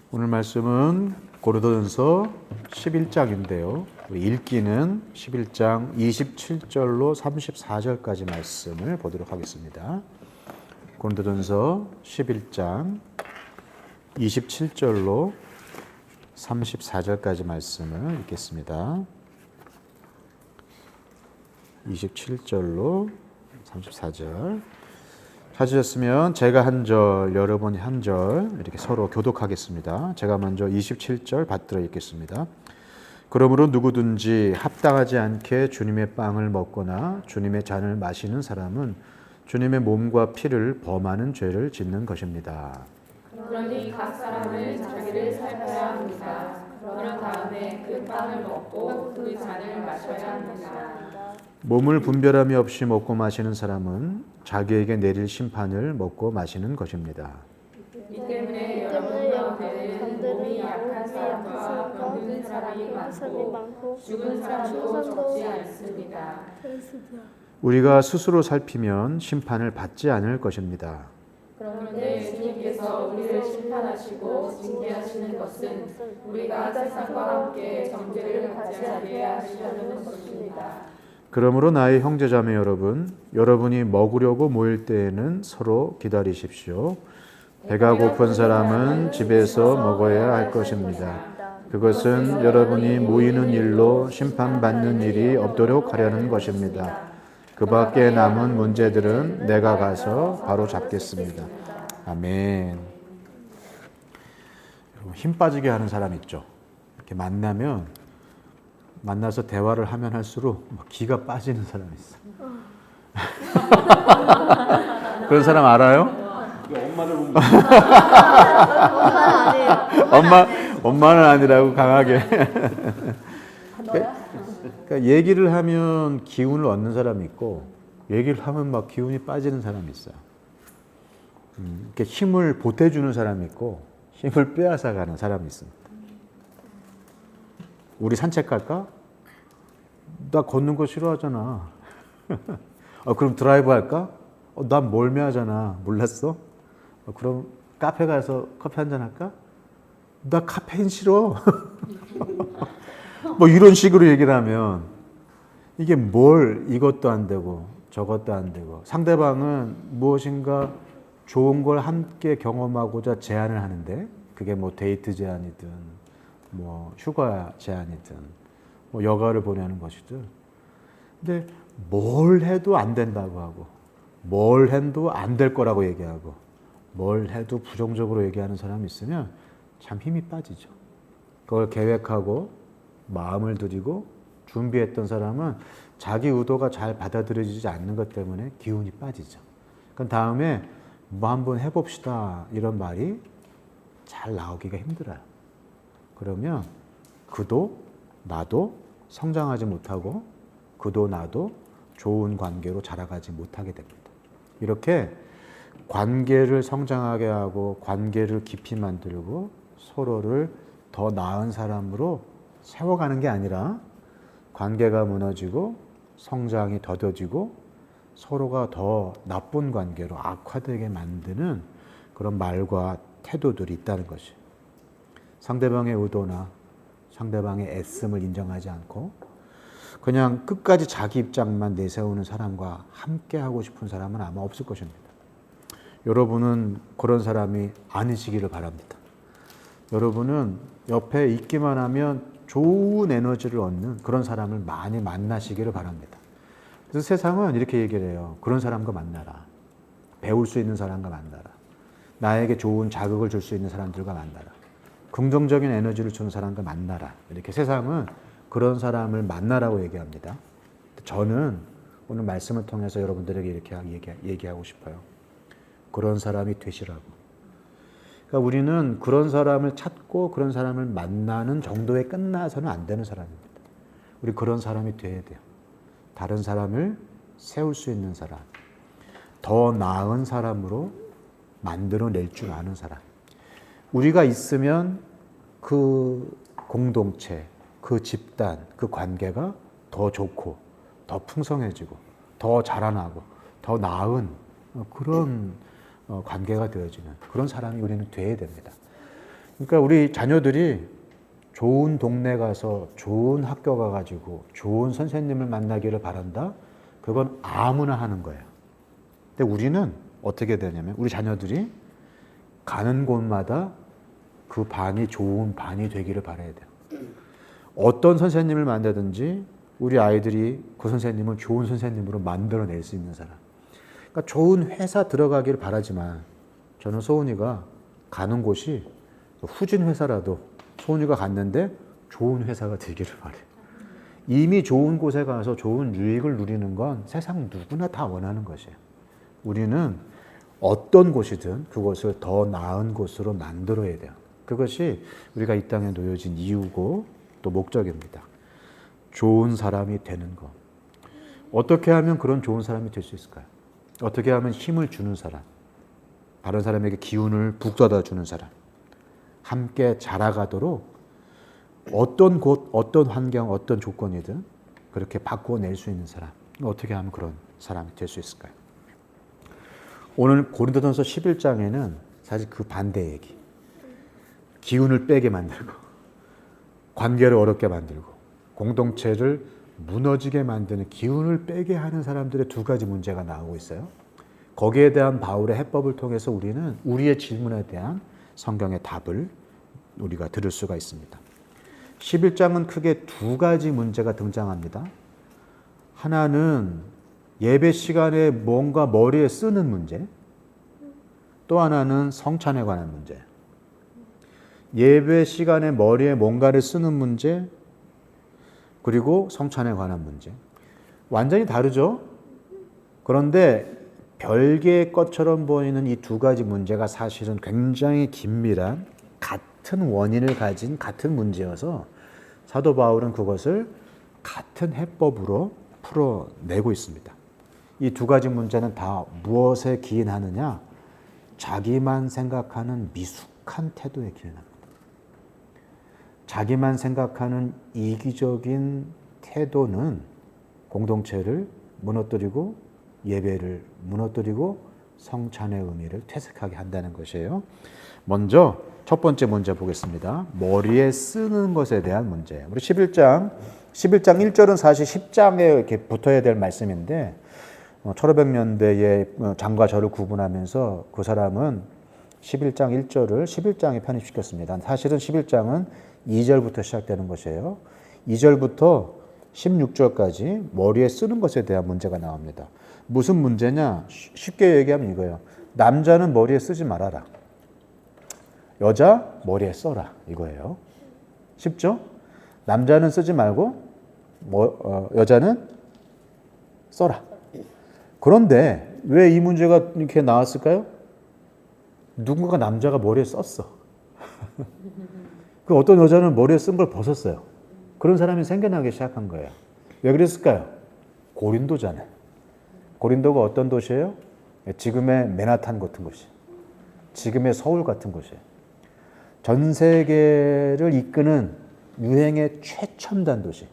오늘 말씀은 고린도전서 11장인데요. 우리 읽기는 11장 27절로 34절까지 말씀을 보도록 하겠습니다. 고린도전서 11장 27절로 34절까지 말씀을 읽겠습니다. 27절로 34절. 찾으셨으면 제가 한 절, 여러분이 한 절 이렇게 서로 교독하겠습니다. 제가 먼저 27절 받들어 읽겠습니다. 그러므로 누구든지 합당하지 않게 주님의 빵을 먹거나 주님의 잔을 마시는 사람은 주님의 몸과 피를 범하는 죄를 짓는 것입니다. 그러니 각 사람은 자기를 살펴야 합니다. 그런 다음에 그 빵을 먹고 그 잔을 마셔야 합니다. 몸을 분별함이 없이 먹고 마시는 사람은 자기에게 내릴 심판을 먹고 마시는 것입니다. 이 때문에 여러분 가운데는 몸이 약한 사람과 병든 사람이 많고 죽은 사람도 적지 않습니다. 우리가 스스로 살피면 심판을 받지 않을 것입니다. 그런데 주님께서 우리를 심판하시고 징계하시는 것은 우리가 세상과 함께 정죄를 받지 않게 하시려는 것입니다. 그러므로 나의 형제자매 여러분, 여러분이 먹으려고 모일 때에는 서로 기다리십시오. 배가 고픈 사람은 집에서 먹어야 할 것입니다. 그것은 여러분이 모이는 일로 심판받는 일이 없도록 하려는 것입니다. 그 밖에 남은 문제들은 내가 가서 바로 잡겠습니다. 아멘. 여러분, 힘 빠지게 하는 사람 있죠? 이렇게 만나서 대화를 하면 할수록 기가 빠지는 사람이 있어. 그런 사람 알아요? 엄마를 보면 엄마는 아니에요. 엄마는 아니라고 강하게. 그러니까 얘기를 하면 기운을 얻는 사람이 있고, 얘기를 하면 막 기운이 빠지는 사람이 있어요. 이렇게 힘을 보태주는 사람이 있고, 힘을 빼앗아가는 사람이 있습니다. 우리 산책 갈까? 나 걷는 거 싫어하잖아. 그럼 드라이브 할까? 난 멀미하잖아. 몰랐어? 그럼 카페 가서 커피 한잔 할까? 나 카페인 싫어. 뭐 이런 식으로 얘기를 하면 이게 이것도 안 되고 저것도 안 되고, 상대방은 무엇인가 좋은 걸 함께 경험하고자 제안을 하는데, 그게 뭐 데이트 제안이든 뭐 휴가 제안이든 뭐 여가를 보내는 것이든, 근데 뭘 해도 안 된다고 하고, 뭘 해도 안 될 거라고 얘기하고, 뭘 해도 부정적으로 얘기하는 사람이 있으면 참 힘이 빠지죠. 그걸 계획하고 마음을 들이고 준비했던 사람은 자기 의도가 잘 받아들여지지 않는 것 때문에 기운이 빠지죠. 그 다음에 뭐 한번 해봅시다 이런 말이 잘 나오기가 힘들어요. 그러면 그도 나도 성장하지 못하고, 그도 나도 좋은 관계로 자라가지 못하게 됩니다. 이렇게 관계를 성장하게 하고 관계를 깊이 만들고 서로를 더 나은 사람으로 세워가는 게 아니라, 관계가 무너지고 성장이 더뎌지고 서로가 더 나쁜 관계로 악화되게 만드는 그런 말과 태도들이 있다는 것이, 상대방의 의도나 상대방의 애씀을 인정하지 않고 그냥 끝까지 자기 입장만 내세우는 사람과 함께 하고 싶은 사람은 아마 없을 것입니다. 여러분은 그런 사람이 아니시기를 바랍니다. 여러분은 옆에 있기만 하면 좋은 에너지를 얻는 그런 사람을 많이 만나시기를 바랍니다. 그래서 세상은 이렇게 얘기를 해요. 그런 사람과 만나라. 배울 수 있는 사람과 만나라. 나에게 좋은 자극을 줄 수 있는 사람들과 만나라. 긍정적인 에너지를 주는 사람과 만나라. 이렇게 세상은 그런 사람을 만나라고 얘기합니다. 저는 오늘 말씀을 통해서 여러분들에게 이렇게 얘기하고 싶어요. 그런 사람이 되시라고. 그러니까 우리는 그런 사람을 찾고 그런 사람을 만나는 정도에 끝나서는 안 되는 사람입니다. 우리 그런 사람이 돼야 돼요. 다른 사람을 세울 수 있는 사람, 더 나은 사람으로 만들어낼 줄 아는 사람. 우리가 있으면 그 공동체, 그 집단, 그 관계가 더 좋고 더 풍성해지고 더 자라나고 더 나은 그런 관계가 되어지는 그런 사람이 우리는 돼야 됩니다. 그러니까 우리 자녀들이 좋은 동네 가서 좋은 학교 가가지고 좋은 선생님을 만나기를 바란다? 그건 아무나 하는 거예요. 근데 우리는 어떻게 되냐면 우리 자녀들이 가는 곳마다 그 반이 좋은 반이 되기를 바라야 돼요. 어떤 선생님을 만나든지 우리 아이들이 그 선생님을 좋은 선생님으로 만들어낼 수 있는 사람. 그러니까 좋은 회사 들어가기를 바라지만 저는 소은이가 가는 곳이 후진 회사라도 소은이가 갔는데 좋은 회사가 되기를 바래요. 이미 좋은 곳에 가서 좋은 유익을 누리는 건 세상 누구나 다 원하는 것이에요. 우리는 어떤 곳이든 그것을 더 나은 곳으로 만들어야 돼요. 그것이 우리가 이 땅에 놓여진 이유고 또 목적입니다. 좋은 사람이 되는 것. 어떻게 하면 그런 좋은 사람이 될 수 있을까요? 어떻게 하면 힘을 주는 사람, 다른 사람에게 기운을 북돋아 주는 사람, 함께 자라가도록 어떤 곳, 어떤 환경, 어떤 조건이든 그렇게 바꿔낼 수 있는 사람, 어떻게 하면 그런 사람이 될 수 있을까요? 오늘 고린도전서 11장에는 사실 그 반대 얘기, 기운을 빼게 만들고 관계를 어렵게 만들고 공동체를 무너지게 만드는 기운을 빼게 하는 사람들의 두 가지 문제가 나오고 있어요. 거기에 대한 바울의 해법을 통해서 우리는 우리의 질문에 대한 성경의 답을 우리가 들을 수가 있습니다. 11장은 크게 두 가지 문제가 등장합니다. 하나는 예배 시간에 뭔가 머리에 쓰는 문제, 또 하나는 성찬에 관한 문제. 예배 시간에 머리에 뭔가를 쓰는 문제, 그리고 성찬에 관한 문제. 완전히 다르죠? 그런데 별개의 것처럼 보이는 이 두 가지 문제가 사실은 굉장히 긴밀한 같은 원인을 가진 같은 문제여서 사도 바울은 그것을 같은 해법으로 풀어내고 있습니다. 이 두 가지 문제는 다 무엇에 기인하느냐? 자기만 생각하는 미숙한 태도에 기인합니다. 자기만 생각하는 이기적인 태도는 공동체를 무너뜨리고 예배를 무너뜨리고 성찬의 의미를 퇴색하게 한다는 것이에요. 먼저 첫 번째 문제 보겠습니다. 머리에 쓰는 것에 대한 문제. 우리 11장 1절은 사실 10장에 이렇게 붙어야 될 말씀인데 1500년대에 장과 절을 구분하면서 그 사람은 11장 1절을 11장에 편입시켰습니다. 사실은 11장은 2절부터 시작되는 것이에요. 2절부터 16절까지 머리에 쓰는 것에 대한 문제가 나옵니다. 무슨 문제냐? 쉽게 얘기하면 이거예요. 남자는 머리에 쓰지 말아라. 여자 머리에 써라. 이거예요. 쉽죠? 남자는 쓰지 말고 여자는 써라. 그런데 왜 이 문제가 이렇게 나왔을까요? 누군가가 남자가 머리에 썼어. 그 어떤 여자는 머리에 쓴 걸 벗었어요. 그런 사람이 생겨나기 시작한 거예요. 왜 그랬을까요? 고린도잖아요. 고린도가 어떤 도시예요? 지금의 맨하탄 같은 곳이. 지금의 서울 같은 곳이에요. 전 세계를 이끄는 유행의 최첨단 도시.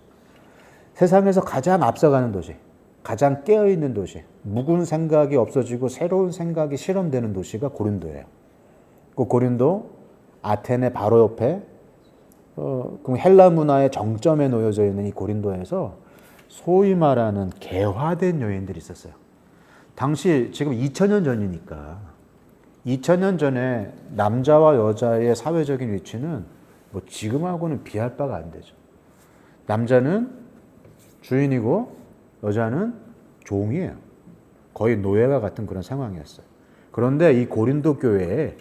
세상에서 가장 앞서가는 도시. 가장 깨어있는 도시. 묵은 생각이 없어지고 새로운 생각이 실험되는 도시가 고린도예요. 그 고린도 아테네 바로 옆에 그럼 헬라 문화의 정점에 놓여져 있는 이 고린도에서 소위 말하는 개화된 여인들이 있었어요. 당시 지금 2000년 전이니까 2000년 전에 남자와 여자의 사회적인 위치는 뭐 지금하고는 비할 바가 안 되죠. 남자는 주인이고 여자는 종이에요. 거의 노예와 같은 그런 상황이었어요. 그런데 이 고린도 교회에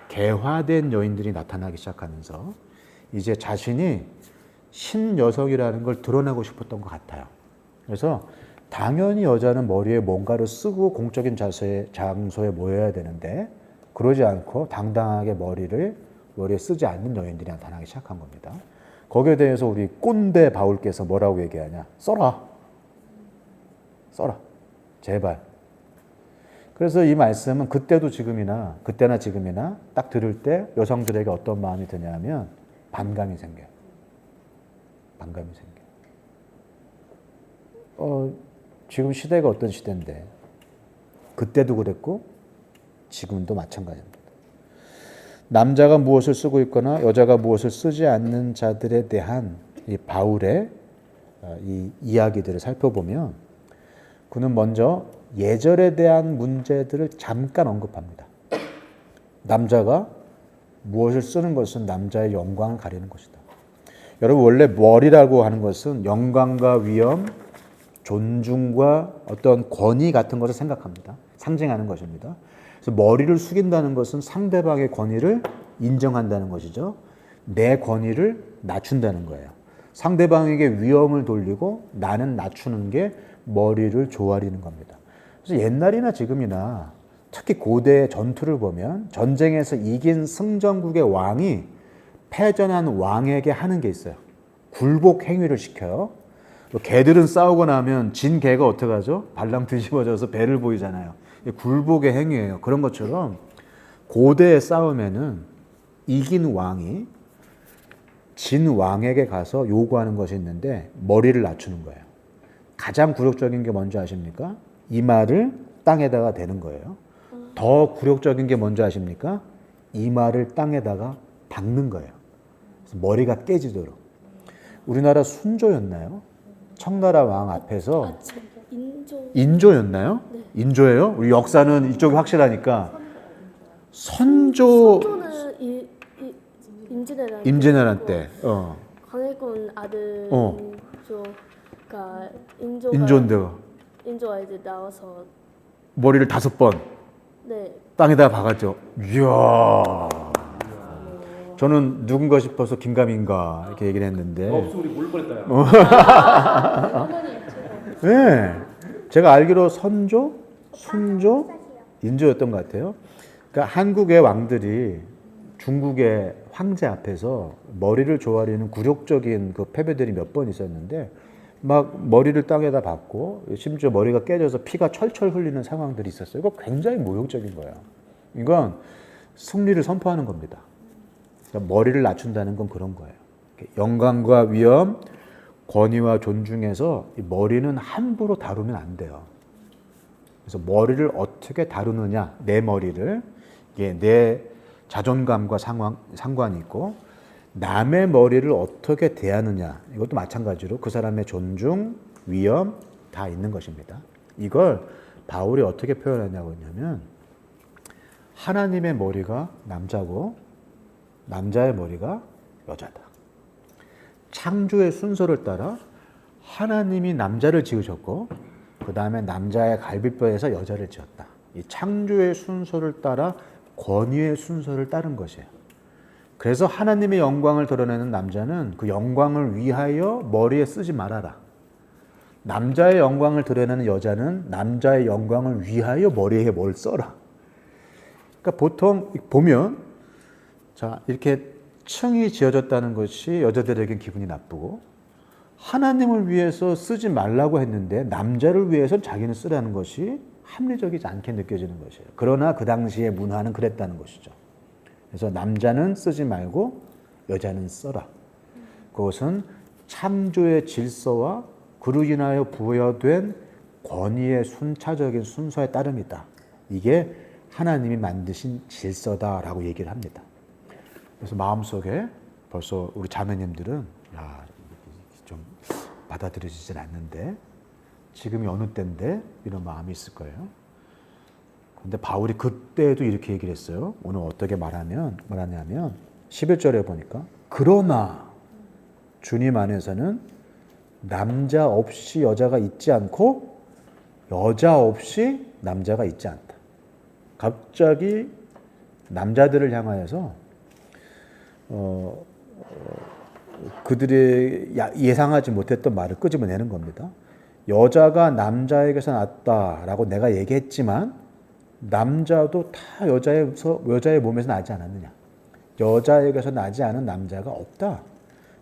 개화된 여인들이 나타나기 시작하면서 이제 자신이 신여성이라는 걸 드러내고 싶었던 것 같아요. 그래서 당연히 여자는 머리에 뭔가를 쓰고 공적인 장소에 모여야 되는데 그러지 않고 당당하게 머리에 쓰지 않는 여인들이 나타나기 시작한 겁니다. 거기에 대해서 우리 꼰대 바울께서 뭐라고 얘기하냐? 써라. 제발. 그래서 이 말씀은 그때나 지금이나 딱 들을 때 여성들에게 어떤 마음이 드냐면 반감이 생겨요. 지금 시대가 어떤 시대인데 그때도 그랬고 지금도 마찬가지입니다. 남자가 무엇을 쓰고 있거나 여자가 무엇을 쓰지 않는 자들에 대한 이 바울의 이 이야기들을 살펴보면 그는 먼저 예절에 대한 문제들을 잠깐 언급합니다. 남자가 무엇을 쓰는 것은 남자의 영광을 가리는 것이다. 여러분 원래 머리라고 하는 것은 영광과 위엄, 존중과 어떤 권위 같은 것을 생각합니다. 상징하는 것입니다. 그래서 머리를 숙인다는 것은 상대방의 권위를 인정한다는 것이죠. 내 권위를 낮춘다는 거예요. 상대방에게 위엄을 돌리고 나는 낮추는 게 머리를 조아리는 겁니다. 그래서 옛날이나 지금이나 특히 고대의 전투를 보면 전쟁에서 이긴 승전국의 왕이 패전한 왕에게 하는 게 있어요. 굴복 행위를 시켜요. 개들은 싸우고 나면 진 개가 어떻게 하죠? 발랑 뒤집어져서 배를 보이잖아요. 굴복의 행위예요. 그런 것처럼 고대의 싸움에는 이긴 왕이 진 왕에게 가서 요구하는 것이 있는데 머리를 낮추는 거예요. 가장 굴욕적인 게 뭔지 아십니까? 이마를 땅에다가 대는 거예요. 더 굴욕적인 게 뭔지 아십니까? 이마를 땅에다가 박는 거예요. 그래서 머리가 깨지도록. 우리나라 순조였나요? 청나라 왕 앞에서 인조였나요? 네. 인조예요? 우리 역사는 이쪽이 확실하니까 선조 선조는 임진왜란 임진왜란 때 광해군 아들 어. 인조가 인조가 이제 나와서 머리를 5번 네. 땅에다 박았죠. 이야. 저는 누군가 싶어서 김감인가 이렇게 얘기를 했는데. 우리 모를 뻔했다. 네. 제가 알기로 선조, 순조, 인조였던 것 같아요. 그러니까 한국의 왕들이 중국의 황제 앞에서 머리를 조아리는 굴욕적인 그 패배들이 몇 번 있었는데 막 머리를 땅에다 박고 심지어 머리가 깨져서 피가 철철 흘리는 상황들이 있었어요. 이거 굉장히 모욕적인 거예요. 이건 승리를 선포하는 겁니다. 그러니까 머리를 낮춘다는 건 그런 거예요. 영광과 위엄, 권위와 존중에서 이 머리는 함부로 다루면 안 돼요. 그래서 머리를 어떻게 다루느냐, 내 머리를 이게 내 자존감과 상관이 있고 남의 머리를 어떻게 대하느냐 이것도 마찬가지로 그 사람의 존중, 위엄 다 있는 것입니다. 이걸 바울이 어떻게 표현하냐고 했냐면 하나님의 머리가 남자고 남자의 머리가 여자다. 창조의 순서를 따라 하나님이 남자를 지으셨고 그 다음에 남자의 갈비뼈에서 여자를 지었다. 이 창조의 순서를 따라 권위의 순서를 따른 것이에요. 그래서 하나님의 영광을 드러내는 남자는 그 영광을 위하여 머리에 쓰지 말아라. 남자의 영광을 드러내는 여자는 남자의 영광을 위하여 머리에 뭘 써라. 그러니까 보통 보면 자 이렇게 층이 지어졌다는 것이 여자들에겐 기분이 나쁘고 하나님을 위해서 쓰지 말라고 했는데 남자를 위해서 자기는 쓰라는 것이 합리적이지 않게 느껴지는 것이에요. 그러나 그 당시의 문화는 그랬다는 것이죠. 그래서 남자는 쓰지 말고 여자는 써라. 그것은 창조의 질서와 그로 인하여 부여된 권위의 순차적인 순서에 따름이다. 이게 하나님이 만드신 질서다라고 얘기를 합니다. 그래서 마음속에 벌써 우리 자매님들은 야, 좀 받아들여지질 않는데 지금이 어느 때인데 이런 마음이 있을 거예요. 근데 바울이 그때도 이렇게 얘기를 했어요. 오늘 어떻게 말하냐면 11절에 보니까 그러나 주님 안에서는 남자 없이 여자가 있지 않고 여자 없이 남자가 있지 않다. 갑자기 남자들을 향하여서 그들이 예상하지 못했던 말을 끄집어내는 겁니다. 여자가 남자에게서 났다라고 내가 얘기했지만 남자도 다 여자의 몸에서 나지 않았느냐. 여자에게서 나지 않은 남자가 없다.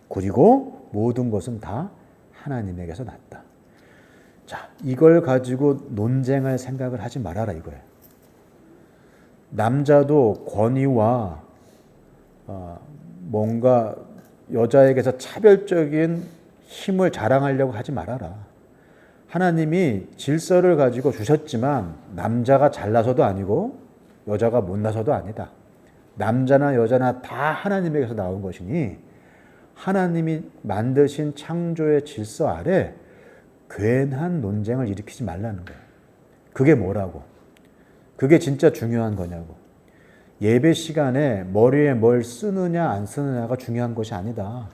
그리고 모든 것은 다 하나님에게서 났다. 자, 이걸 가지고 논쟁할 생각을 하지 말아라 이거예요. 남자도 권위와 뭔가 여자에게서 차별적인 힘을 자랑하려고 하지 말아라. 하나님이 질서를 가지고 주셨지만 남자가 잘나서도 아니고 여자가 못나서도 아니다. 남자나 여자나 다 하나님에게서 나온 것이니 하나님이 만드신 창조의 질서 아래 괜한 논쟁을 일으키지 말라는 거예요. 그게 뭐라고? 그게 진짜 중요한 거냐고. 예배 시간에 머리에 뭘 쓰느냐 안 쓰느냐가 중요한 것이 아니다.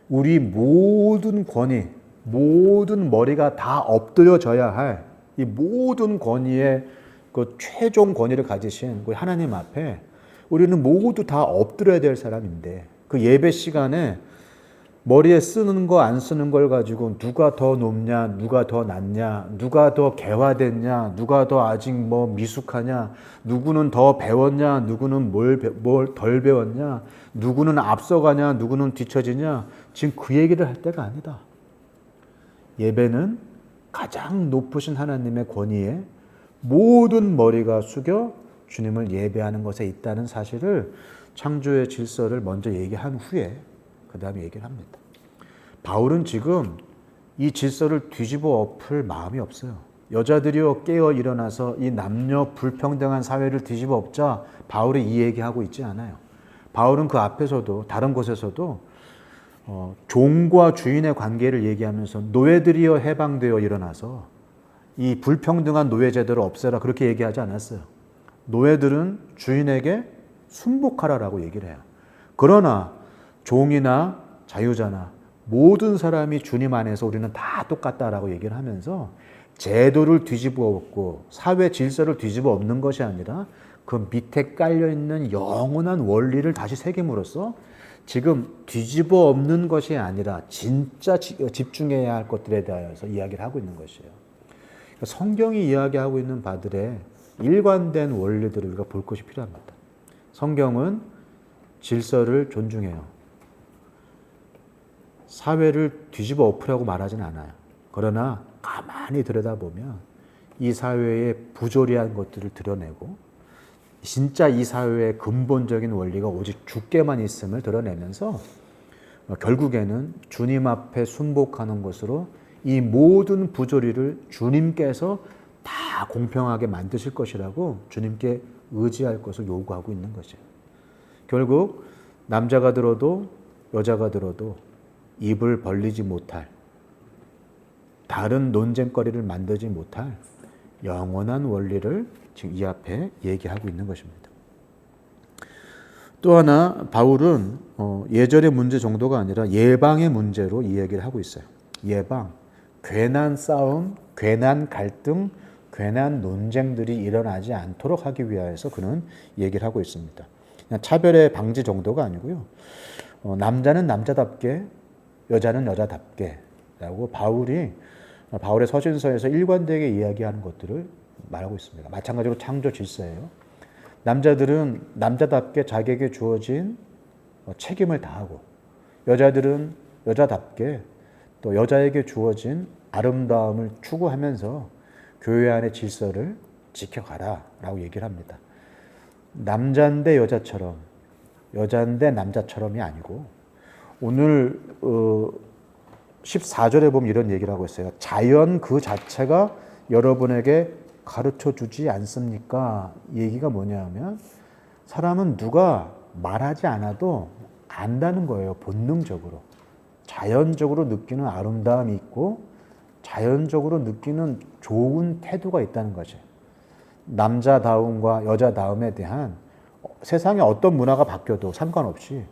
우리 모든 권위, 모든 머리가 다 엎드려져야 할 이 모든 권위의 그 최종 권위를 가지신 그 하나님 앞에 우리는 모두 다 엎드려야 될 사람인데 그 예배 시간에 머리에 쓰는 거 안 쓰는 걸 가지고 누가 더 높냐, 누가 더 낮냐, 누가 더 개화됐냐, 누가 더 아직 뭐 미숙하냐, 누구는 더 배웠냐, 누구는 뭘 덜 배웠냐, 누구는 앞서가냐, 누구는 뒤처지냐, 지금 그 얘기를 할 때가 아니다. 예배는 가장 높으신 하나님의 권위에 모든 머리가 숙여 주님을 예배하는 것에 있다는 사실을 창조의 질서를 먼저 얘기한 후에 그 다음에 얘기를 합니다. 바울은 지금 이 질서를 뒤집어 엎을 마음이 없어요. 여자들이여 깨어 일어나서 이 남녀 불평등한 사회를 뒤집어 엎자 바울이 이 얘기하고 있지 않아요. 바울은 그 앞에서도 다른 곳에서도 종과 주인의 관계를 얘기하면서 노예들이여 해방되어 일어나서 이 불평등한 노예 제도를 없애라 그렇게 얘기하지 않았어요. 노예들은 주인에게 순복하라라고 얘기를 해요. 그러나 종이나 자유자나 모든 사람이 주님 안에서 우리는 다 똑같다라고 얘기를 하면서 제도를 뒤집어 엎고 사회 질서를 뒤집어 엎는 것이 아니라 그 밑에 깔려있는 영원한 원리를 다시 새김으로써 지금 뒤집어 엎는 것이 아니라 진짜 집중해야 할 것들에 대해서 이야기를 하고 있는 것이에요. 성경이 이야기하고 있는 바들의 일관된 원리들을 우리가 볼 것이 필요합니다. 성경은 질서를 존중해요. 사회를 뒤집어 엎으라고 말하진 않아요. 그러나 가만히 들여다보면 이 사회의 부조리한 것들을 드러내고 진짜 이 사회의 근본적인 원리가 오직 주께만 있음을 드러내면서 결국에는 주님 앞에 순복하는 것으로 이 모든 부조리를 주님께서 다 공평하게 만드실 것이라고 주님께 의지할 것을 요구하고 있는 것이에요. 결국 남자가 들어도 여자가 들어도 입을 벌리지 못할 다른 논쟁거리를 만들지 못할 영원한 원리를 지금 이 앞에 얘기하고 있는 것입니다. 또 하나 바울은 예절의 문제 정도가 아니라 예방의 문제로 이 얘기를 하고 있어요. 예방, 괜한 싸움, 괜한 갈등, 괜한 논쟁들이 일어나지 않도록 하기 위하여서 그는 얘기를 하고 있습니다. 그냥 차별의 방지 정도가 아니고요. 남자는 남자답게, 여자는 여자답게 라고 바울의 서신서에서 일관되게 이야기하는 것들을 말하고 있습니다. 마찬가지로 창조 질서예요. 남자들은 남자답게 자기에게 주어진 책임을 다하고 여자들은 여자답게 또 여자에게 주어진 아름다움을 추구하면서 교회 안의 질서를 지켜가라 라고 얘기를 합니다. 남자인데 여자처럼 여자인데 남자처럼이 아니고 오늘 14절에 보면 이런 얘기를 하고 있어요. 자연 그 자체가 여러분에게 가르쳐 주지 않습니까? 이 얘기가 뭐냐면 사람은 누가 말하지 않아도 안다는 거예요. 본능적으로. 자연적으로 느끼는 아름다움이 있고 자연적으로 느끼는 좋은 태도가 있다는 거죠. 남자다움과 여자다움에 대한 세상에 어떤 문화가 바뀌어도 상관없이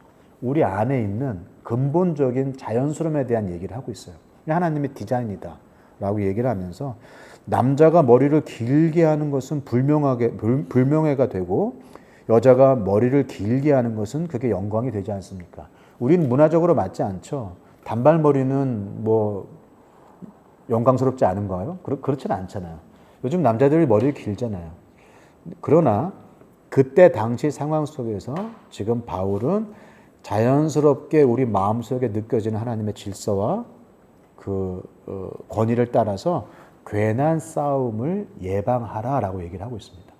우리 안에 있는 근본적인 자연스러움에 대한 얘기를 하고 있어요. 하나님의 디자인이다 라고 얘기를 하면서 남자가 머리를 길게 하는 것은 불명예가 되고 여자가 머리를 길게 하는 것은 그게 영광이 되지 않습니까? 우리는 문화적으로 맞지 않죠. 단발머리는 뭐 영광스럽지 않은가요? 그렇지는 않잖아요. 요즘 남자들이 머리를 길잖아요. 그러나 그때 당시 상황 속에서 지금 바울은 자연스럽게 우리 마음속에 느껴지는 하나님의 질서와 그 권위를 따라서 괜한 싸움을 예방하라라고 얘기를 하고 있습니다.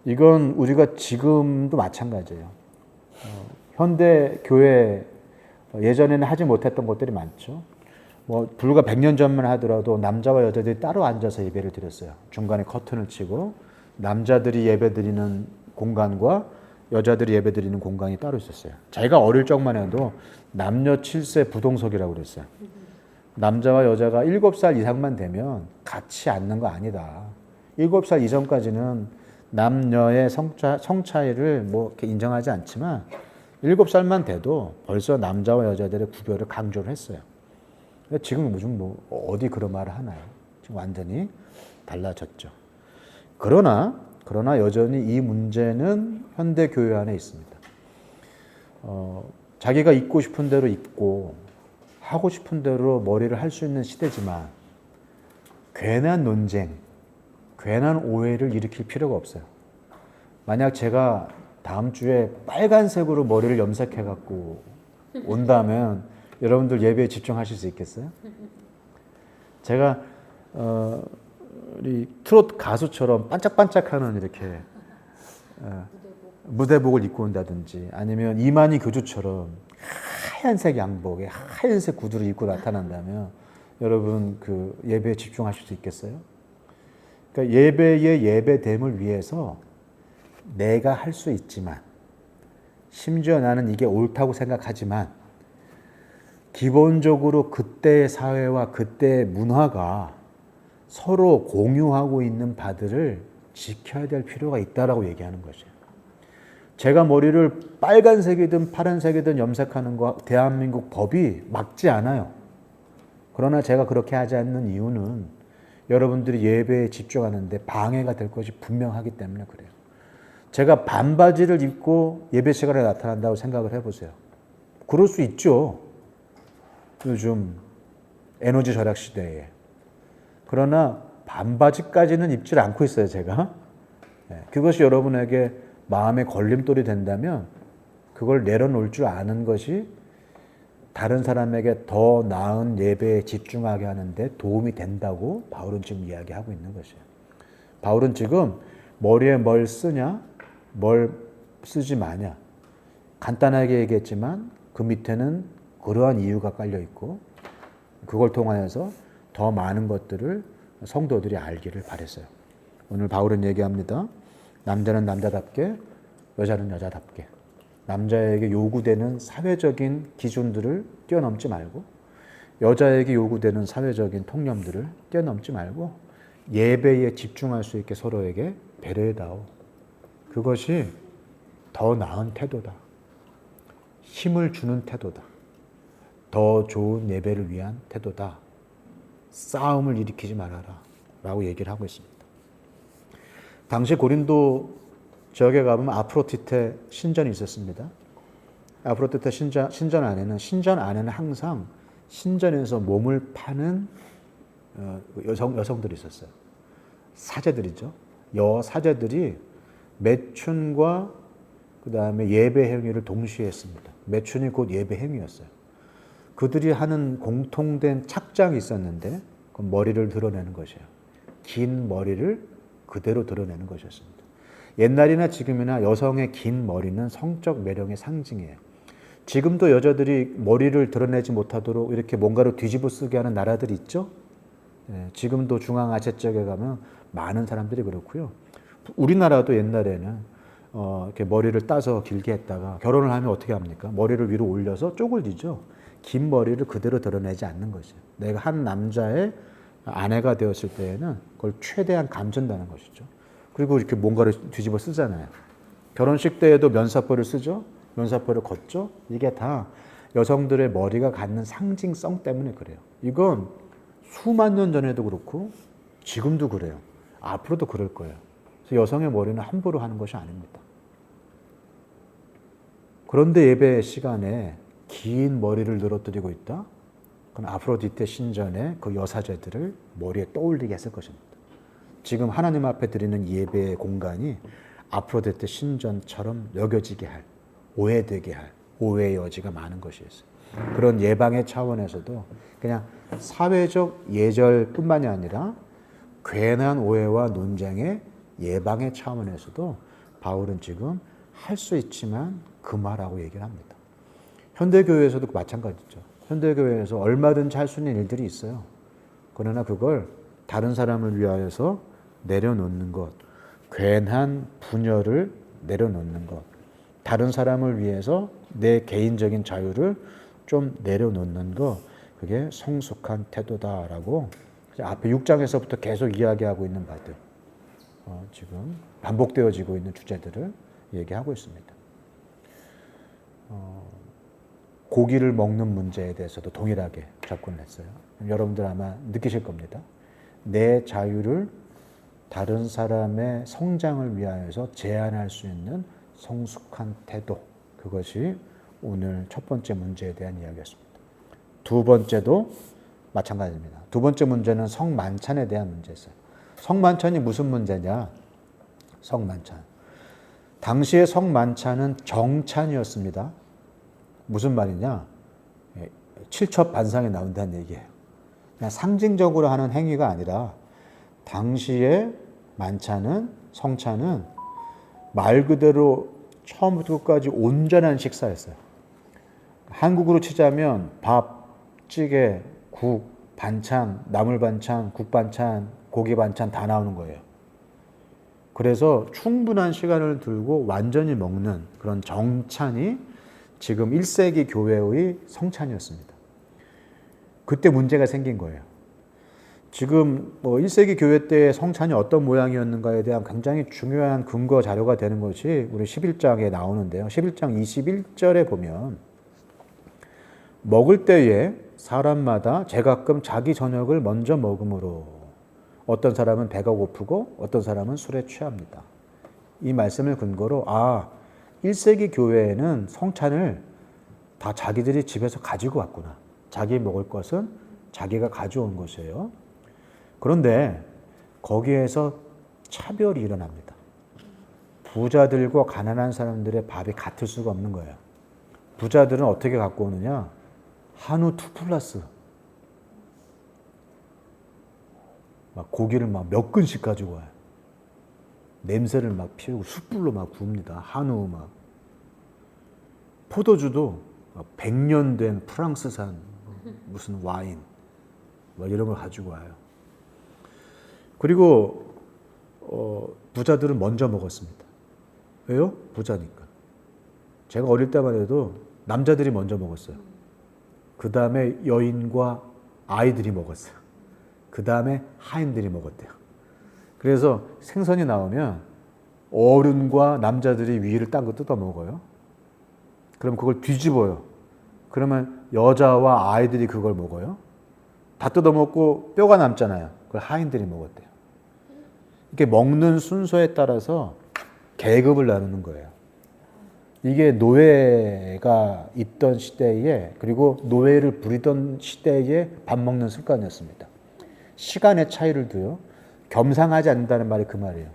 이건 우리가 지금도 마찬가지예요. 현대 교회 예전에는 하지 못했던 것들이 많죠. 뭐 불과 100년 전만 하더라도 남자와 여자들이 따로 앉아서 예배를 드렸어요. 중간에 커튼을 치고 남자들이 예배 드리는 공간과 여자들이 예배드리는 공간이 따로 있었어요. 자기가 어릴 적만 해도 남녀 7세 부동석이라고 그랬어요. 남자와 여자가 7살 이상만 되면 같이 앉는 거 아니다. 7살 이전까지는 남녀의 성 차이를 뭐 이렇게 인정하지 않지만 7살만 돼도 벌써 남자와 여자들의 구별을 강조를 했어요. 지금 요즘 뭐 어디 그런 말을 하나요? 지금 완전히 달라졌죠. 그러나 여전히 이 문제는 현대 교회 안에 있습니다. 자기가 입고 싶은 대로 입고 하고 싶은 대로 머리를 할 수 있는 시대지만 괜한 논쟁, 괜한 오해를 일으킬 필요가 없어요. 만약 제가 다음 주에 빨간색으로 머리를 염색해 갖고 온다면 여러분들 예배에 집중하실 수 있겠어요? 제가 우리 트로트 가수처럼 반짝반짝하는 이렇게 무대복을 입고 온다든지 아니면 이만희 교주처럼 하얀색 양복에 하얀색 구두를 입고 나타난다면 여러분 그 예배에 집중하실 수 있겠어요? 그러니까 예배의 예배됨을 위해서 내가 할 수 있지만 심지어 나는 이게 옳다고 생각하지만 기본적으로 그때의 사회와 그때의 문화가 서로 공유하고 있는 바들을 지켜야 될 필요가 있다라고 얘기하는 거죠. 제가 머리를 빨간색이든 파란색이든 염색하는 거 대한민국 법이 막지 않아요. 그러나 제가 그렇게 하지 않는 이유는 여러분들이 예배에 집중하는데 방해가 될 것이 분명하기 때문에 그래요. 제가 반바지를 입고 예배 시간에 나타난다고 생각을 해보세요. 그럴 수 있죠. 요즘 에너지 절약 시대에. 그러나 반바지까지는 입질 않고 있어요, 제가. 그것이 여러분에게 마음의 걸림돌이 된다면 그걸 내려놓을 줄 아는 것이 다른 사람에게 더 나은 예배에 집중하게 하는데 도움이 된다고 바울은 지금 이야기하고 있는 것이에요. 바울은 지금 머리에 뭘 쓰냐, 뭘 쓰지 마냐. 간단하게 얘기했지만 그 밑에는 그러한 이유가 깔려 있고 그걸 통하여서 더 많은 것들을 성도들이 알기를 바랬어요. 오늘 바울은 얘기합니다. 남자는 남자답게, 여자는 여자답게. 남자에게 요구되는 사회적인 기준들을 뛰어넘지 말고 여자에게 요구되는 사회적인 통념들을 뛰어넘지 말고 예배에 집중할 수 있게 서로에게 배려해다오. 그것이 더 나은 태도다. 힘을 주는 태도다. 더 좋은 예배를 위한 태도다. 싸움을 일으키지 말아라 라고 얘기를 하고 있습니다. 당시 고린도 지역에 가보면 아프로디테 신전이 있었습니다. 아프로디테 신전 안에는 항상 신전에서 몸을 파는 여성들이 있었어요. 사제들이죠. 여사제들이 매춘과 그 다음에 예배 행위를 동시에 했습니다. 매춘이 곧 예배 행위였어요. 그들이 하는 공통된 착장이 있었는데 그 머리를 드러내는 것이에요. 긴 머리를 그대로 드러내는 것이었습니다. 옛날이나 지금이나 여성의 긴 머리는 성적 매력의 상징이에요. 지금도 여자들이 머리를 드러내지 못하도록 이렇게 뭔가를 뒤집어 쓰게 하는 나라들이 있죠. 지금도 중앙아시아 지역에 가면 많은 사람들이 그렇고요. 우리나라도 옛날에는 이렇게 머리를 따서 길게 했다가 결혼을 하면 어떻게 합니까? 머리를 위로 올려서 쪽을 뒤죠. 긴 머리를 그대로 드러내지 않는 것이에요. 내가 한 남자의 아내가 되었을 때에는 그걸 최대한 감춘다는 것이죠. 그리고 이렇게 뭔가를 뒤집어 쓰잖아요. 결혼식 때에도 면사포를 쓰죠. 면사포를 걷죠. 이게 다 여성들의 머리가 갖는 상징성 때문에 그래요. 이건 수만 년 전에도 그렇고 지금도 그래요. 앞으로도 그럴 거예요. 그래서 여성의 머리는 함부로 하는 것이 아닙니다. 그런데 예배 시간에 긴 머리를 늘어뜨리고 있다? 그건 아프로디테 신전의 그 여사제들을 머리에 떠올리게 했을 것입니다. 지금 하나님 앞에 드리는 예배의 공간이 아프로디테 신전처럼 여겨지게 할, 오해되게 할, 오해의 여지가 많은 것이었어요. 그런 예방의 차원에서도 그냥 사회적 예절뿐만이 아니라 괜한 오해와 논쟁의 예방의 차원에서도 바울은 지금 할 수 있지만 금하라고 얘기를 합니다. 현대교회에서도 마찬가지죠. 현대교회에서 얼마든지 할 수 있는 일들이 있어요. 그러나 그걸 다른 사람을 위하여서 내려놓는 것, 괜한 분열을 내려놓는 것, 다른 사람을 위해서 내 개인적인 자유를 좀 내려놓는 거, 그게 성숙한 태도다라고 앞에 6장에서부터 계속 이야기하고 있는 바들, 지금 반복되어지고 있는 주제들을 얘기하고 있습니다. 고기를 먹는 문제에 대해서도 동일하게 접근을 했어요. 여러분들 아마 느끼실 겁니다. 내 자유를 다른 사람의 성장을 위하여서 제한할 수 있는 성숙한 태도, 그것이 오늘 첫 번째 문제에 대한 이야기였습니다. 두 번째도 마찬가지입니다. 두 번째 문제는 성만찬에 대한 문제였어요. 성만찬이 무슨 문제냐? 성만찬. 당시의 성만찬은 정찬이었습니다. 무슨 말이냐? 칠첩반상에 나온다는 얘기예요. 그냥 상징적으로 하는 행위가 아니라 당시의 만찬은, 성찬은 말 그대로 처음부터 끝까지 온전한 식사였어요. 한국으로 치자면 밥, 찌개, 국, 반찬, 나물 반찬, 국 반찬, 고기 반찬 다 나오는 거예요. 그래서 충분한 시간을 들고 완전히 먹는 그런 정찬이 지금 1세기 교회의 성찬이었습니다. 그때 문제가 생긴 거예요. 지금 1세기 교회 때의 성찬이 어떤 모양이었는가에 대한 굉장히 중요한 근거 자료가 되는 것이 우리 11장에 나오는데요. 11장 21절에 보면 먹을 때에 사람마다 제가끔 자기 저녁을 먼저 먹음으로 어떤 사람은 배가 고프고 어떤 사람은 술에 취합니다. 이 말씀을 근거로 1세기 교회에는 성찬을 다 자기들이 집에서 가지고 왔구나. 자기 먹을 것은 자기가 가져온 것이에요. 그런데 거기에서 차별이 일어납니다. 부자들과 가난한 사람들의 밥이 같을 수가 없는 거예요. 부자들은 어떻게 갖고 오느냐? 한우 2+. 막 고기를 막 몇 근씩 가지고 와요. 냄새를 막 피우고 숯불로 막 구웁니다. 한우 막. 포도주도 100년 된 프랑스산 무슨 와인 막 이런 걸 가지고 와요. 그리고 부자들은 먼저 먹었습니다. 왜요? 부자니까. 제가 어릴 때만 해도 남자들이 먼저 먹었어요. 그 다음에 여인과 아이들이 먹었어요. 그 다음에 하인들이 먹었대요. 그래서 생선이 나오면 어른과 남자들이 위를 딴 거 뜯어 먹어요. 그럼 그걸 뒤집어요. 그러면 여자와 아이들이 그걸 먹어요. 다 뜯어 먹고 뼈가 남잖아요. 그걸 하인들이 먹었대요. 이렇게 먹는 순서에 따라서 계급을 나누는 거예요. 이게 노예가 있던 시대에, 그리고 노예를 부리던 시대에 밥 먹는 습관이었습니다. 시간의 차이를 두요. 겸상하지 않는다는 말이 그 말이에요.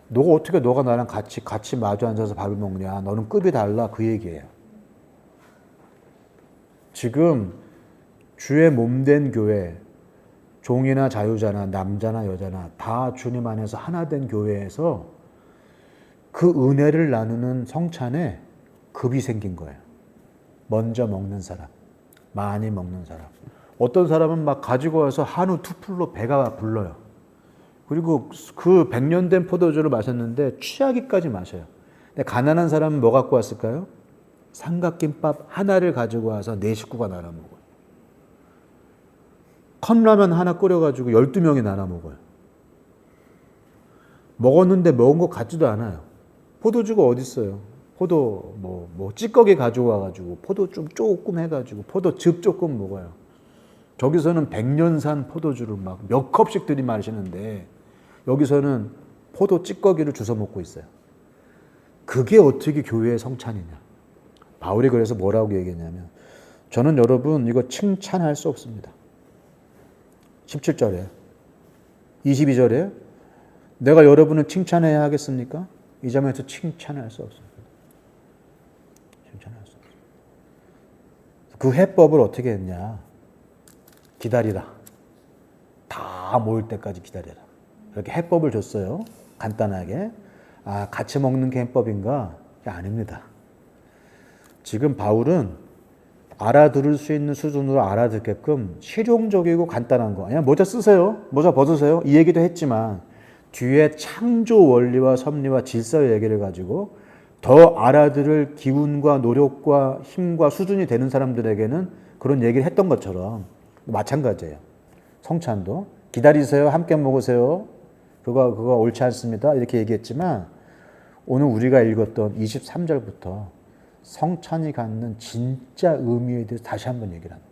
너가 어떻게 너가 나랑 같이 마주 앉아서 밥을 먹냐? 너는 급이 달라. 그 얘기예요. 지금 주의 몸된 교회, 종이나 자유자나 남자나 여자나 다 주님 안에서 하나 된 교회에서 그 은혜를 나누는 성찬에 급이 생긴 거예요. 먼저 먹는 사람, 많이 먹는 사람. 어떤 사람은 막 가지고 와서 한우 2풀로 배가 불러요. 그리고 그 100년 된 포도주를 마셨는데 취하기까지 마셔요. 근데 가난한 사람은 뭐 갖고 왔을까요? 삼각김밥 하나를 가지고 와서 4식구가 나눠 먹어요. 컵라면 하나 끓여가지고 12명이 나눠 먹어요. 먹었는데 먹은 것 같지도 않아요. 포도주가 어디 있어요? 포도 찌꺼기 가지고 와가지고 포도 좀 조금 해가지고 포도즙 조금 먹어요. 저기서는 100년산 포도주를 막 몇 컵씩 들이마시는데 여기서는 포도 찌꺼기를 주워 먹고 있어요. 그게 어떻게 교회의 성찬이냐? 바울이 그래서 뭐라고 얘기했냐면, 저는 여러분 이거 칭찬할 수 없습니다. 17절에 22절에 내가 여러분을 칭찬해야 하겠습니까? 이 점에서 칭찬할 수 없습니다. 칭찬할 수 없습니다. 그 해법을 어떻게 했냐? 기다리라. 다 모일 때까지 기다려라. 이렇게 해법을 줬어요. 간단하게. 같이 먹는 게 해법인가? 아닙니다. 지금 바울은 알아들을 수 있는 수준으로 알아듣게끔 실용적이고 간단한 거. 그냥 모자 쓰세요. 모자 벗으세요. 이 얘기도 했지만 뒤에 창조 원리와 섭리와 질서의 얘기를 가지고 더 알아들을 기운과 노력과 힘과 수준이 되는 사람들에게는 그런 얘기를 했던 것처럼 마찬가지예요. 성찬도 기다리세요. 함께 먹으세요. 그거 옳지 않습니다. 이렇게 얘기했지만 오늘 우리가 읽었던 23절부터 성찬이 갖는 진짜 의미에 대해서 다시 한번 얘기를 합니다.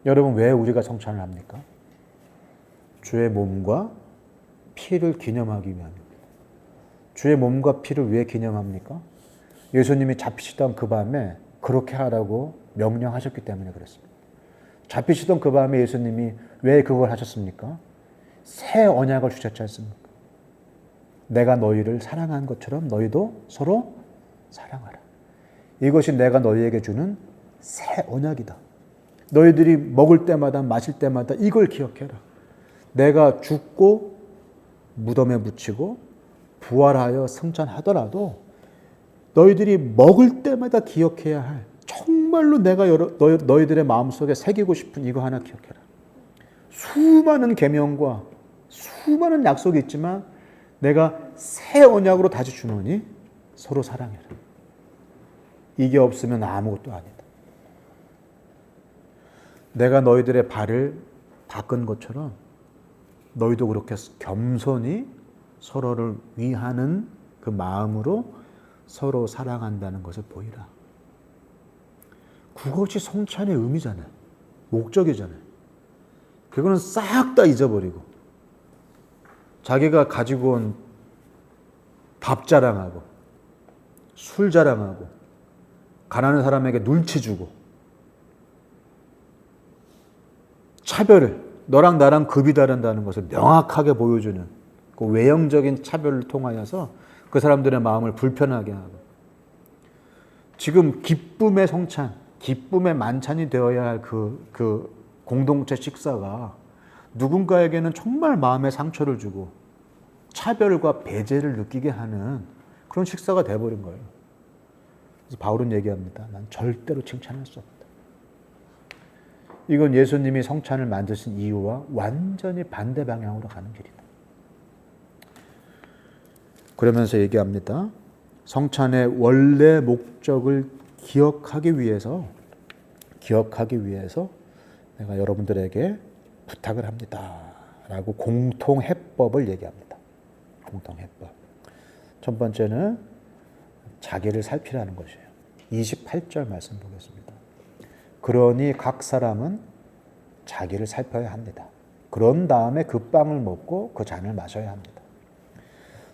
여러분 왜 우리가 성찬을 합니까? 주의 몸과 피를 기념하기 위함입니다. 주의 몸과 피를 왜 기념합니까? 예수님이 잡히시던 그 밤에 그렇게 하라고 명령하셨기 때문에 그렇습니다. 잡히시던 그 밤에 예수님이 왜 그걸 하셨습니까? 새 언약을 주셨지 않습니까? 내가 너희를 사랑한 것처럼 너희도 서로 사랑하라. 이것이 내가 너희에게 주는 새 언약이다. 너희들이 먹을 때마다 마실 때마다 이걸 기억해라. 내가 죽고 무덤에 묻히고 부활하여 승천하더라도 너희들이 먹을 때마다 기억해야 할 정말로 내가 너희들의 마음속에 새기고 싶은 이거 하나 기억해라. 수많은 계명과 수많은 약속이 있지만 내가 새 언약으로 다시 주노니 서로 사랑해라. 이게 없으면 아무것도 아니다. 내가 너희들의 발을 닦은 것처럼 너희도 그렇게 겸손히 서로를 위하는 그 마음으로 서로 사랑한다는 것을 보이라. 그것이 성찬의 의미잖아요. 목적이잖아요. 그거는 싹 다 잊어버리고 자기가 가지고 온 밥 자랑하고 술 자랑하고 가난한 사람에게 눈치 주고 차별을 너랑 나랑 급이 다른다는 것을 명확하게 보여주는 그 외형적인 차별을 통하여서 그 사람들의 마음을 불편하게 하고 지금 기쁨의 성찬, 기쁨의 만찬이 되어야 할 그 공동체 식사가 누군가에게는 정말 마음에 상처를 주고 차별과 배제를 느끼게 하는 그런 식사가 돼버린 거예요. 그래서 바울은 얘기합니다. 난 절대로 칭찬할 수 없다. 이건 예수님이 성찬을 만드신 이유와 완전히 반대 방향으로 가는 길이다. 그러면서 얘기합니다. 성찬의 원래 목적을 기억하기 위해서 내가 여러분들에게 부탁을 합니다. 라고 공통해법을 얘기합니다. 공통해법. 첫 번째는 자기를 살피라는 것이에요. 28절 말씀 보겠습니다. 그러니 각 사람은 자기를 살펴야 합니다. 그런 다음에 그 빵을 먹고 그 잔을 마셔야 합니다.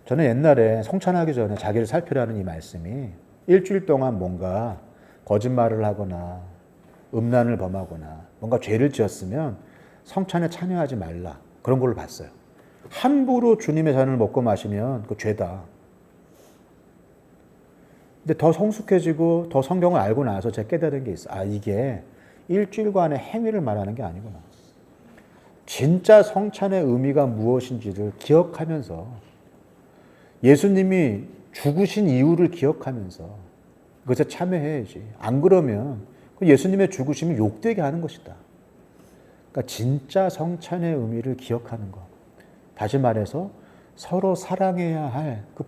저는 옛날에 성찬하기 전에 자기를 살피라는 이 말씀이 일주일 동안 뭔가 거짓말을 하거나 음란을 범하거나 뭔가 죄를 지었으면 성찬에 참여하지 말라. 그런 걸로 봤어요. 함부로 주님의 잔을 먹고 마시면 그 죄다. 근데 더 성숙해지고 더 성경을 알고 나서 제가 깨달은 게 있어요. 아, 이게 일주일간의 행위를 말하는 게 아니구나. 진짜 성찬의 의미가 무엇인지를 기억하면서 예수님이 죽으신 이유를 기억하면서 그것에 참여해야지. 안 그러면 예수님의 죽으심이 욕되게 하는 것이다. 그러니까 진짜 성찬의 의미를 기억하는 것. 다시 말해서 서로 사랑해야 할 그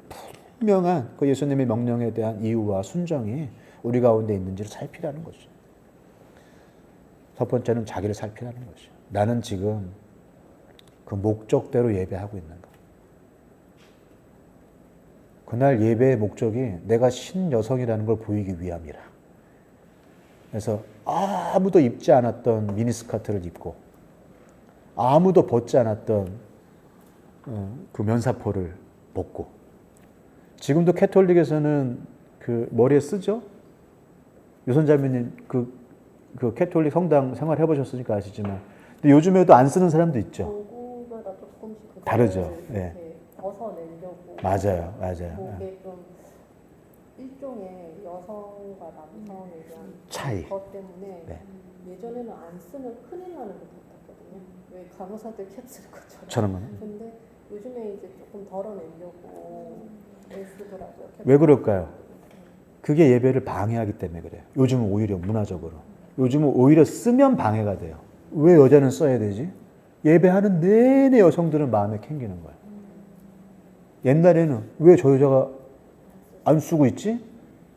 분명한 그 예수님의 명령에 대한 이유와 순정이 우리 가운데 있는지를 살피라는 것이죠. 첫 번째는 자기를 살피라는 것이죠. 나는 지금 그 목적대로 예배하고 있는가. 그날 예배의 목적이 내가 신여성이라는 걸 보이기 위함이라. 그래서 아무도 입지 않았던 미니스커트를 입고 아무도 벗지 않았던 그 면사포를 벗고 지금도 캐톨릭에서는 그 머리에 쓰죠? 유선자매님 그 캐톨릭 성당 생활해 보셨으니까 아시지만 근데 요즘에도 안 쓰는 사람도 있죠. 교구마다 조금씩 다르죠. 네. 벗어내려고. 맞아요. 그게 좀 일종의 여성과 남성에 대한 차이. 것 때문에 네. 예전에는 안 쓰면 큰일 나는 것 같았거든요. 왜 간호사들 캡 쓸 것처럼. 저는 근데 요즘에 이제 조금 덜어내려고 애쓰더라고요. 왜 그럴까요? 그게 예배를 방해하기 때문에 그래요. 요즘은 오히려 문화적으로. 요즘은 오히려 쓰면 방해가 돼요. 왜 여자는 써야 되지? 예배하는 내내 여성들은 마음에 캥기는 거예요. 옛날에는 왜 저 여자가 안 쓰고 있지?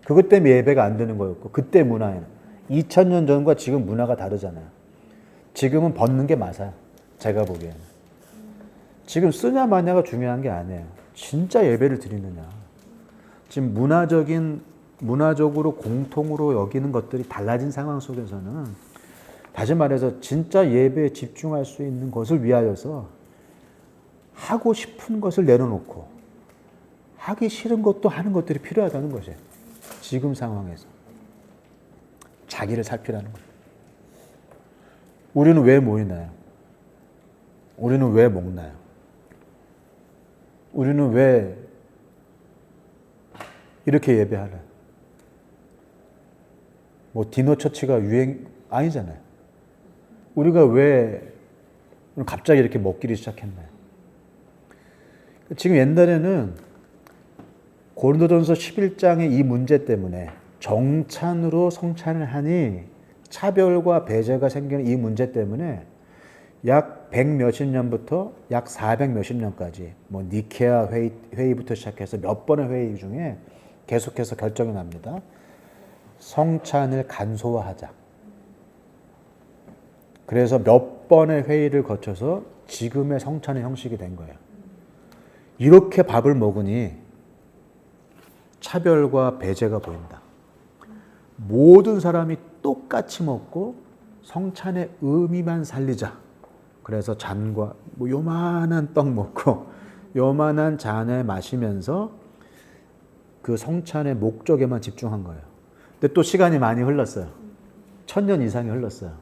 그것 때문에 예배가 안 되는 거였고 그때 문화에는 2000년 전과 지금 문화가 다르잖아요. 지금은 벗는 게 맞아요. 제가 보기에는. 지금 쓰냐 마냐가 중요한 게 아니에요. 진짜 예배를 드리느냐. 지금 문화적으로 공통으로 여기는 것들이 달라진 상황 속에서는 다시 말해서 진짜 예배에 집중할 수 있는 것을 위하여서 하고 싶은 것을 내려놓고 하기 싫은 것도 하는 것들이 필요하다는 것이에요. 지금 상황에서. 자기를 살피라는 거예요. 우리는 왜 모이나요? 우리는 왜 먹나요? 우리는 왜 이렇게 예배하나요? 뭐 디너 처치가 유행 아니잖아요. 우리가 왜 갑자기 이렇게 먹기를 시작했나요? 지금 옛날에는 고린도전서 11장의 이 문제 때문에 정찬으로 성찬을 하니 차별과 배제가 생기는 이 문제 때문에 약 100 몇십 년부터 약 400 몇십 년까지 뭐 니케아 회의부터 시작해서 몇 번의 회의 중에 계속해서 결정이 납니다. 성찬을 간소화하자. 그래서 몇 번의 회의를 거쳐서 지금의 성찬의 형식이 된 거예요. 이렇게 밥을 먹으니 차별과 배제가 보인다. 모든 사람이 똑같이 먹고 성찬의 의미만 살리자. 그래서 잔과 뭐 요만한 떡 먹고 요만한 잔에 마시면서 그 성찬의 목적에만 집중한 거예요. 근데 또 시간이 많이 흘렀어요. 1000년 이상이 흘렀어요.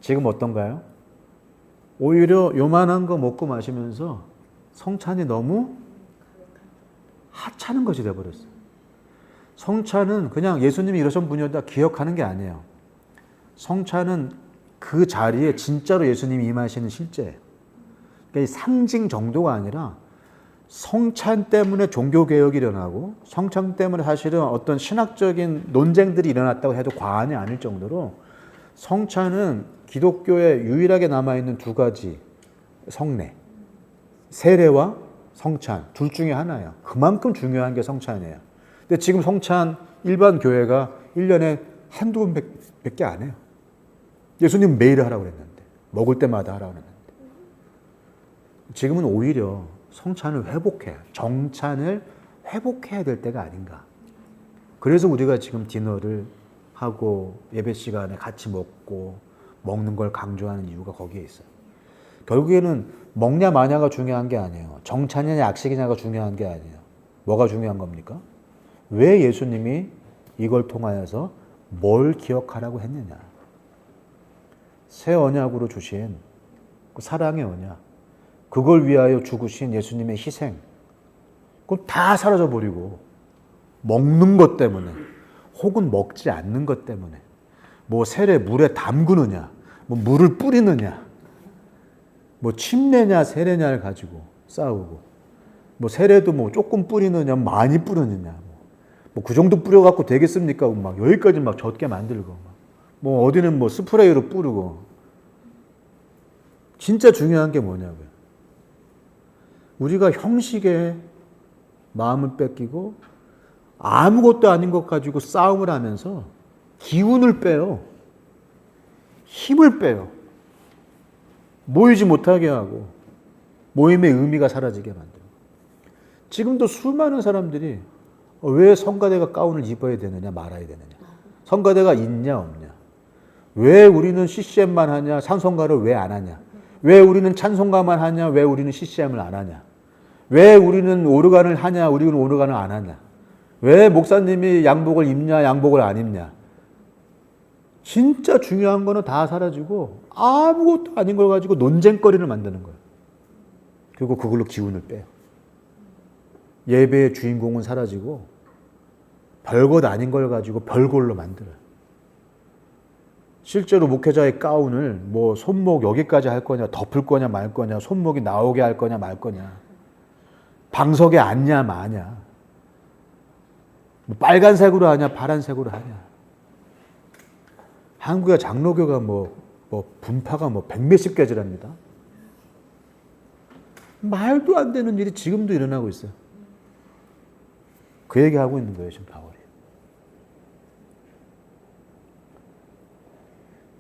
지금 어떤가요? 오히려 요만한 거 먹고 마시면서 성찬이 너무 하찮은 것이 되어버렸어요. 성찬은 그냥 예수님이 이러신 분이었다 기억하는 게 아니에요. 성찬은 그 자리에 진짜로 예수님이 임하시는 실제예요. 그러니까 상징 정도가 아니라 성찬 때문에 종교개혁이 일어나고 성찬 때문에 사실은 어떤 신학적인 논쟁들이 일어났다고 해도 과언이 아닐 정도로 성찬은 기독교에 유일하게 남아있는 두 가지 성례, 세례와 성찬 둘 중에 하나예요. 그만큼 중요한 게 성찬이에요. 근데 지금 성찬 일반 교회가 1년에 한두 번밖에 안 해요. 예수님 매일 하라고 그랬는데 먹을 때마다 하라고 그랬는데 지금은 오히려 성찬을 회복해요. 정찬을 회복해야 될 때가 아닌가. 그래서 우리가 지금 디너를 하고 예배 시간에 같이 먹는 걸 강조하는 이유가 거기에 있어요. 결국에는 먹냐 마냐가 중요한 게 아니에요. 정찬이냐 약식이냐가 중요한 게 아니에요. 뭐가 중요한 겁니까? 왜 예수님이 이걸 통하여서 뭘 기억하라고 했느냐. 새 언약으로 주신 그 사랑의 언약, 그걸 위하여 죽으신 예수님의 희생, 그걸 다 사라져버리고 먹는 것 때문에 혹은 먹지 않는 것 때문에 뭐 세례 물에 담그느냐, 뭐 물을 뿌리느냐, 뭐 침례냐 세례냐를 가지고 싸우고 뭐 세례도 뭐 조금 뿌리느냐 많이 뿌리느냐 뭐 그 정도 뿌려갖고 되겠습니까? 막 여기까지 막 젖게 만들고 뭐 어디는 뭐 스프레이로 뿌리고. 진짜 중요한 게 뭐냐고요. 우리가 형식에 마음을 뺏기고 아무것도 아닌 것 가지고 싸움을 하면서 기운을 빼요. 힘을 빼요. 모이지 못하게 하고 모임의 의미가 사라지게 만들고. 지금도 수많은 사람들이 왜 성가대가 가운을 입어야 되느냐 말아야 되느냐. 성가대가 있냐 없냐. 왜 우리는 CCM만 하냐 찬송가를 왜 안 하냐. 왜 우리는 찬송가만 하냐 왜 우리는 CCM을 안 하냐. 왜 우리는 오르간을 하냐 우리는 오르간을 안 하냐. 왜 목사님이 양복을 입냐 양복을 안 입냐. 진짜 중요한 거는 다 사라지고 아무것도 아닌 걸 가지고 논쟁거리를 만드는 거예요. 그리고 그걸로 기운을 빼요. 예배의 주인공은 사라지고 별것 아닌 걸 가지고 별걸로 만들어요. 실제로 목회자의 가운을 뭐 손목 여기까지 할 거냐 덮을 거냐 말 거냐 손목이 나오게 할 거냐 말 거냐 방석에 앉냐 마냐 뭐 빨간색으로 하냐 파란색으로 하냐. 한국의 장로교가 뭐 분파가 뭐 100몇십 개지랍니다. 말도 안 되는 일이 지금도 일어나고 있어요. 그 얘기하고 있는 거예요, 지금 바울이.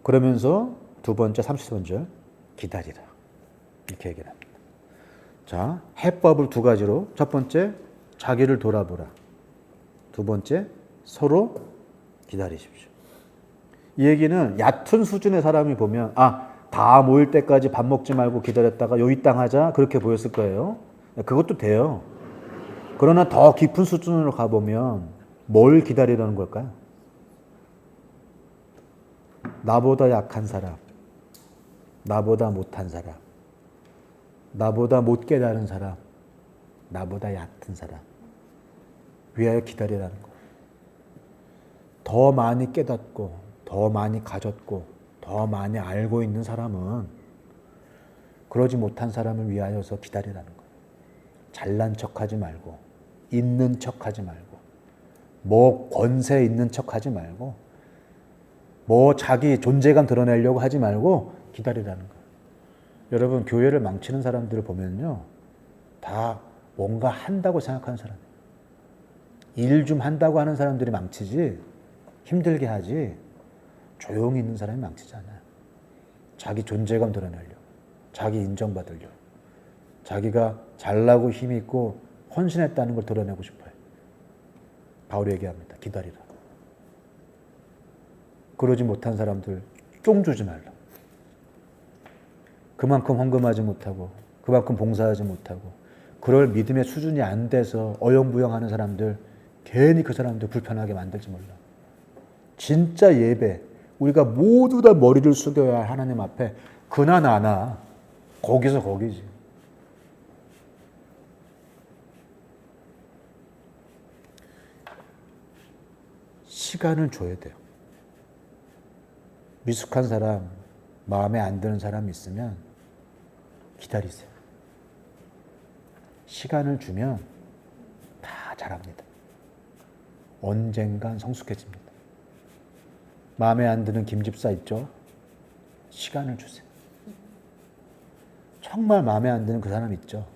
그러면서 두 번째 33절 기다리라. 이렇게 얘기를 합니다. 자, 해법을 두 가지로. 첫 번째, 자기를 돌아보라. 두 번째, 서로 기다리십시오. 이 얘기는 얕은 수준의 사람이 보면 다 모일 때까지 밥 먹지 말고 기다렸다가 요 이 땅 하자 그렇게 보였을 거예요. 그것도 돼요. 그러나 더 깊은 수준으로 가보면 뭘 기다리라는 걸까요? 나보다 약한 사람, 나보다 못한 사람, 나보다 못 깨달은 사람, 나보다 얕은 사람 위하여 기다리라는 거예요. 더 많이 깨닫고 더 많이 가졌고 더 많이 알고 있는 사람은 그러지 못한 사람을 위하여서 기다리라는 거예요. 잘난 척하지 말고 있는 척하지 말고 뭐 권세 있는 척하지 말고 뭐 자기 존재감 드러내려고 하지 말고 기다리라는 거예요. 여러분, 교회를 망치는 사람들을 보면요, 다 뭔가 한다고 생각하는 사람이에요. 일 좀 한다고 하는 사람들이 망치지, 힘들게 하지, 조용히 있는 사람이 망치지 않아요. 자기 존재감 드러내려고, 자기 인정받으려고, 자기가 잘나고 힘이 있고 헌신했다는 걸 드러내고 싶어요. 바울이 얘기합니다. 기다리라. 그러지 못한 사람들 쫑 주지 말라. 그만큼 헌금하지 못하고 그만큼 봉사하지 못하고 그럴 믿음의 수준이 안 돼서 어영부영하는 사람들 괜히 그 사람들 불편하게 만들지 말라. 진짜 예배, 우리가 모두 다 머리를 숙여야 할 하나님 앞에 그나 나나 거기서 거기지. 시간을 줘야 돼요. 미숙한 사람, 마음에 안 드는 사람이 있으면 기다리세요. 시간을 주면 다 잘합니다. 언젠간 성숙해집니다. 마음에 안 드는 김집사 있죠? 시간을 주세요. 정말 마음에 안 드는 그 사람 있죠?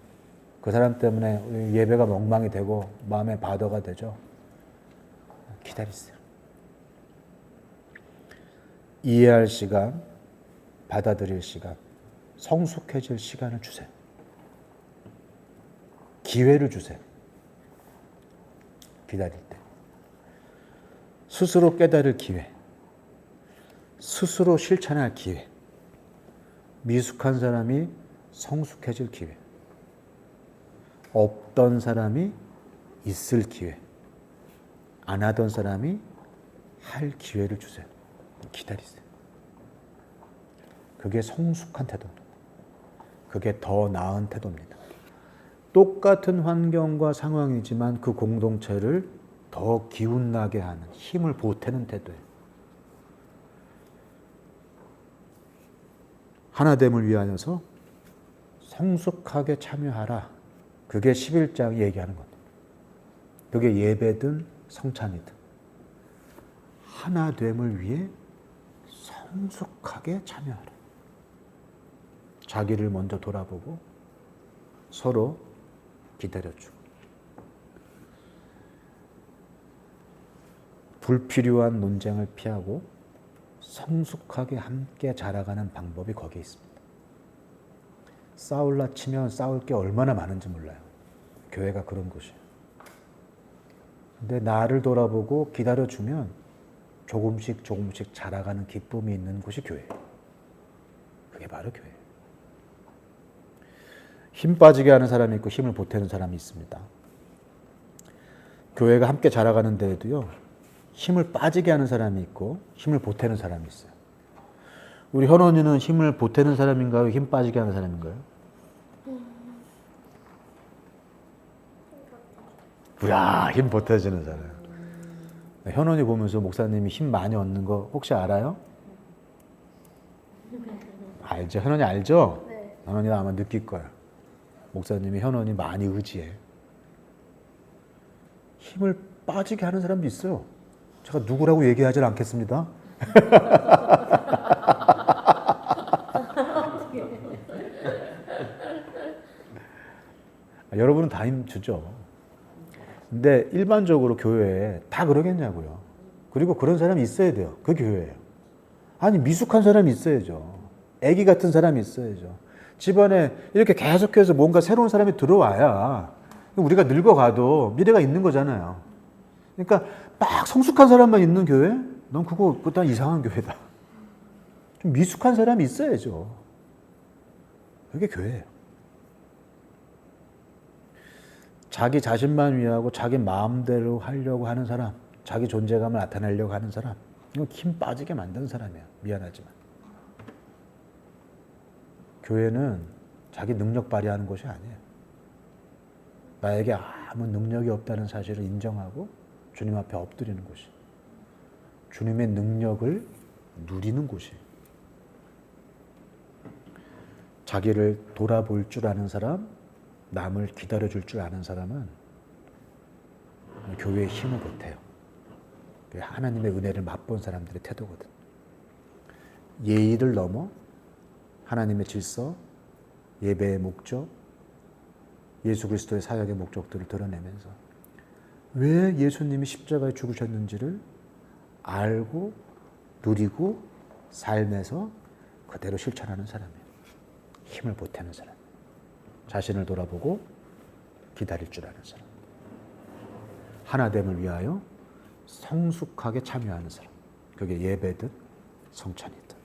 그 사람 때문에 예배가 멍망이 되고 마음에 바더가 되죠? 기다리세요. 이해할 시간, 받아들일 시간, 성숙해질 시간을 주세요. 기회를 주세요. 기다릴 때. 스스로 깨달을 기회, 스스로 실천할 기회, 미숙한 사람이 성숙해질 기회, 없던 사람이 있을 기회, 안 하던 사람이 할 기회를 주세요. 기다리세요. 그게 성숙한 태도입니다. 그게 더 나은 태도입니다. 똑같은 환경과 상황이지만 그 공동체를 더 기운나게 하는, 힘을 보태는 태도예요. 하나됨을 위하여서 성숙하게 참여하라. 그게 11장이 얘기하는 겁니다. 그게 예배든 성찬이든 하나됨을 위해 성숙하게 참여하라. 자기를 먼저 돌아보고 서로 기다려주고 불필요한 논쟁을 피하고 성숙하게 함께 자라가는 방법이 거기에 있습니다. 싸울라 치면 싸울 게 얼마나 많은지 몰라요. 교회가 그런 곳이에요. 근데 나를 돌아보고 기다려주면 조금씩 조금씩 자라가는 기쁨이 있는 곳이 교회예요. 그게 바로 교회예요. 힘 빠지게 하는 사람이 있고 힘을 보태는 사람이 있습니다. 교회가 함께 자라가는 데에도요, 힘을 빠지게 하는 사람이 있고 힘을 보태는 사람이 있어요. 우리 현원이는 힘을 보태는 사람인가요? 힘 빠지게 하는 사람인가요? 이야, 힘 보태지는 사람. 현원이 보면서 목사님이 힘 많이 얻는 거 혹시 알아요? 알죠? 현원이 알죠? 네. 현원이가 아마 느낄 거야. 목사님이 현원이 많이 의지해. 힘을 빠지게 하는 사람도 있어요. 제가 누구라고 얘기하지 않겠습니다. 여러분은 다 힘 주죠. 근데 일반적으로 교회에 다 그러겠냐고요. 그리고 그런 사람이 있어야 돼요. 그 교회에. 아니 미숙한 사람이 있어야죠. 애기 같은 사람이 있어야죠. 집안에 이렇게 계속해서 뭔가 새로운 사람이 들어와야 우리가 늙어가도 미래가 있는 거잖아요. 그러니까 막 성숙한 사람만 있는 교회? 넌 그거 이상한 교회다. 좀 미숙한 사람이 있어야죠. 그게 교회예요. 자기 자신만 위하고 자기 마음대로 하려고 하는 사람, 자기 존재감을 나타내려고 하는 사람, 이건 힘 빠지게 만드는 사람이에요. 미안하지만. 교회는 자기 능력 발휘하는 곳이 아니에요. 나에게 아무 능력이 없다는 사실을 인정하고 주님 앞에 엎드리는 곳이, 주님의 능력을 누리는 곳이에요. 자기를 돌아볼 줄 아는 사람, 남을 기다려줄 줄 아는 사람은 교회의 힘을 못해요. 하나님의 은혜를 맛본 사람들의 태도거든. 예의를 넘어 하나님의 질서, 예배의 목적, 예수 그리스도의 사역의 목적들을 드러내면서 왜 예수님이 십자가에 죽으셨는지를 알고 누리고 삶에서 그대로 실천하는 사람이에요. 힘을 보태는 사람. 자신을 돌아보고 기다릴 줄 아는 사람. 하나됨을 위하여 성숙하게 참여하는 사람. 그게 예배든 성찬이든.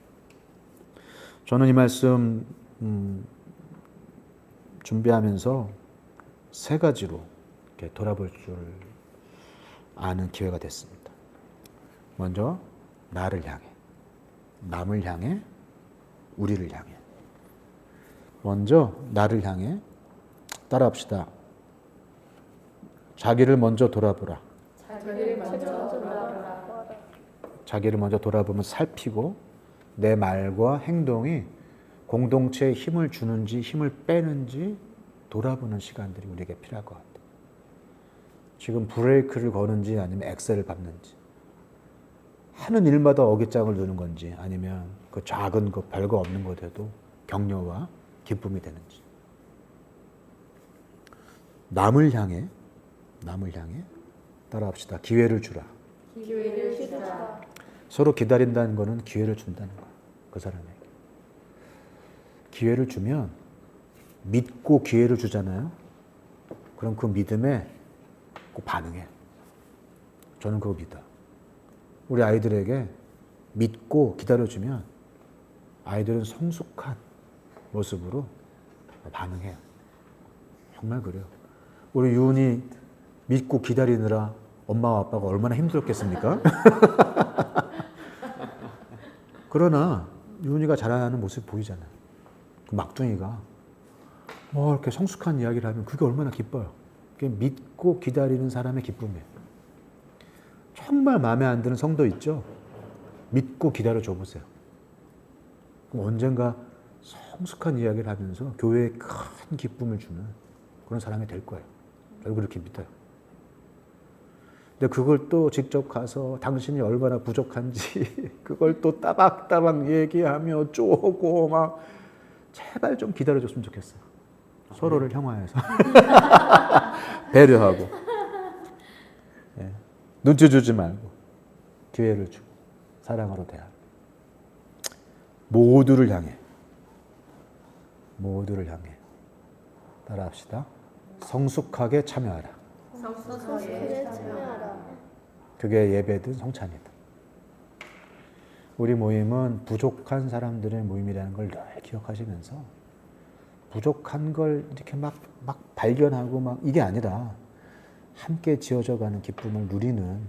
저는 이 말씀 준비하면서 세 가지로 이렇게 돌아볼 줄 아는 기회가 됐습니다. 먼저 나를 향해, 남을 향해, 우리를 향해. 먼저 나를 향해 따라합시다. 자기를 먼저 돌아보라. 자기를 먼저 돌아보면 살피고 내 말과 행동이 공동체에 힘을 주는지 힘을 빼는지 돌아보는 시간들이 우리에게 필요할 것 같아요. 지금 브레이크를 거는지 아니면 엑셀을 밟는지, 하는 일마다 어깃장을 두는 건지 아니면 그 작은 거 별거 없는 것에도 격려와 기쁨이 되는지. 남을 향해 따라합시다. 기회를 주라. 서로 기다린다는 거는 기회를 준다는 거야. 그 사람에게. 기회를 주면 믿고 기회를 주잖아요. 그럼 그 믿음에 꼭 반응해. 저는 그거 믿어요. 우리 아이들에게 믿고 기다려주면 아이들은 성숙한 모습으로 반응해요. 정말 그래요. 우리 유은이 믿고 기다리느라 엄마와 아빠가 얼마나 힘들었겠습니까? 그러나 유은이가 자라나는 모습이 보이잖아요. 그 막둥이가 뭐 이렇게 성숙한 이야기를 하면 그게 얼마나 기뻐요. 그게 믿고 기다리는 사람의 기쁨이에요. 정말 마음에 안 드는 성도 있죠? 믿고 기다려 줘보세요. 그럼 언젠가 성숙한 이야기를 하면서 교회에 큰 기쁨을 주는 그런 사람이 될 거예요. 저는 그렇게 믿어요. 근데 그걸 또 직접 가서 당신이 얼마나 부족한지 그걸 또 따박따박 얘기하며 쪼고 막 제발 좀 기다려줬으면 좋겠어요. 서로를 형화해서 배려하고 눈치 주지 말고 기회를 주고 사랑으로 대하고 모두를 향해 따라합시다. 성숙하게 참여하라. 그게 예배든 성찬이든. 우리 모임은 부족한 사람들의 모임이라는 걸 늘 기억하시면서 부족한 걸 이렇게 막 발견하고 막 이게 아니라 함께 지어져가는 기쁨을 누리는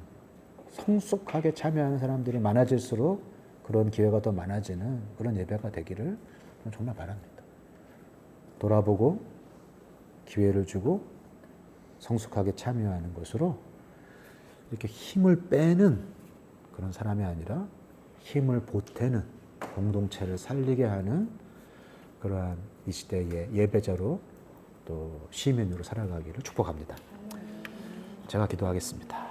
성숙하게 참여하는 사람들이 많아질수록 그런 기회가 더 많아지는 그런 예배가 되기를 정말 바랍니다. 돌아보고 기회를 주고 성숙하게 참여하는 것으로 이렇게 힘을 빼는 그런 사람이 아니라 힘을 보태는 공동체를 살리게 하는 그러한 이 시대의 예배자로 또 시민으로 살아가기를 축복합니다. 제가 기도하겠습니다.